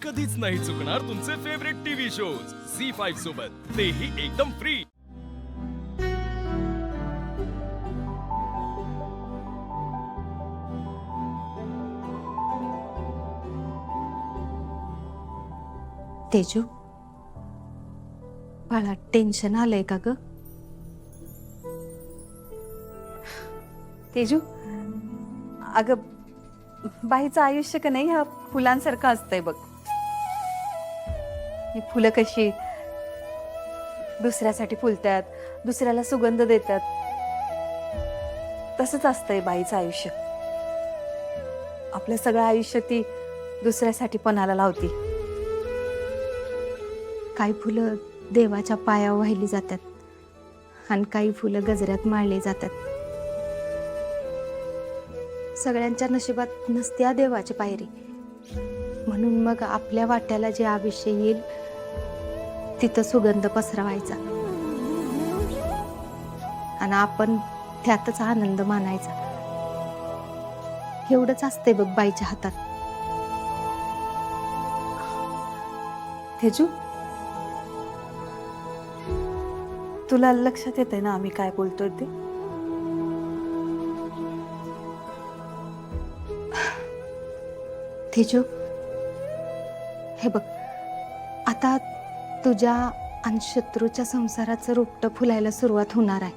कधीच नाही चुकणार तुमचे फेवरेट टीव्ही शोज झी5 सोबत, तेही एकदम फ्री। तेजू, बाळा टेन्शन आलंय का ग? तेजू, अगं बाईचं आयुष्य का नाही ह्या फुलांसारखं असतंय बघ। ही फुलं कशी दुसऱ्यासाठी फुलतात, दुसऱ्याला सुगंध देतात, तसंच असतंय बाईचं आयुष्य। आपलं सगळं आयुष्य ती दुसऱ्यासाठी पणाला लावती। काही फुलं देवाच्या पायावर वाहिली जातात आणि काही फुलं गजऱ्यात माळली जातात। सगळ्यांच्या नशिबात नसत्या देवाची पायरी, म्हणून मग आपल्या वाट्याला जे आयुष्य येईल तिथं सुगंध पसरवायचा आणि आपण त्यातच आनंद मानायचा। एवढंच असतंय बघ बाईच्या हातात। तेजू, तुला लक्षात येतंय ना आम्ही काय बोलतोय ते? तेजू, हे बघ, आता तुझ्या आणि शत्रूच्या संसाराचं रोपटं फुलायला सुरुवात होणार आहे।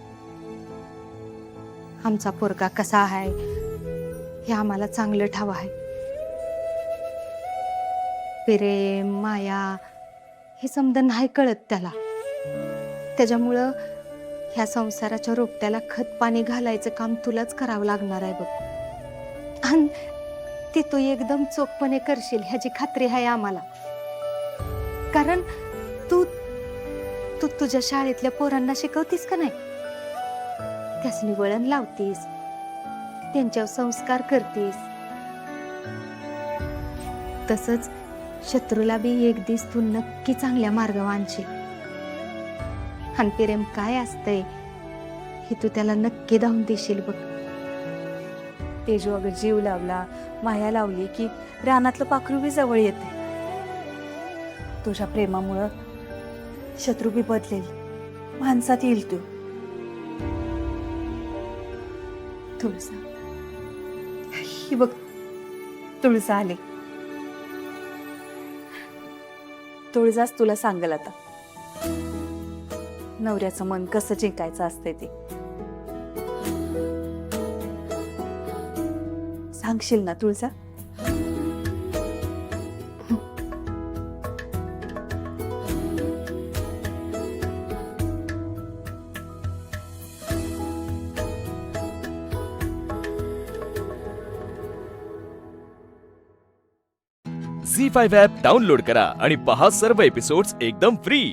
आमचा पोरगा कसा आहे हे आम्हाला चांगलं ठाव आहे। प्रेम माया हे समजा नाही कळत त्याला, त्याच्यामुळं ह्या संसाराच्या रोपट्याला खत पाणी घालायचं काम तुलाच करावं लागणार आहे बघ। आणि ते तू एकदम चोखपणे करशील ह्याची खात्री आहे आम्हाला, कारण तू तू तुझ्या शाळेतल्या पोरांना शिकवतीस का नाही? त्यासनी वळण लावतीस, त्यांच्यावर संस्कार करतीस, तसंच शत्रूला बी एक दिवस तू नक्की चांगल्या मार्गावर आणशील। आणि प्रेम काय असतंय हे तू त्याला नक्की धावून देशील बघ। तेजू, अगं जीव लावला, माया लावली की रानातलं पाखरू बी जवळ येते। तुझ्या प्रेमामुळं शत्रू बी बदलेल, माणसात येईल तू। तुळसा, ही बघ तुळसा आली। तुळजाच तुला सांगेल आता नवऱ्याचं मन कसं जिंकायचं असते ते। सांगशील ना तुळजा? झी5 ॲप डाउनलोड करा आणि पहा सर्व एपिसोड्स एकदम फ्री।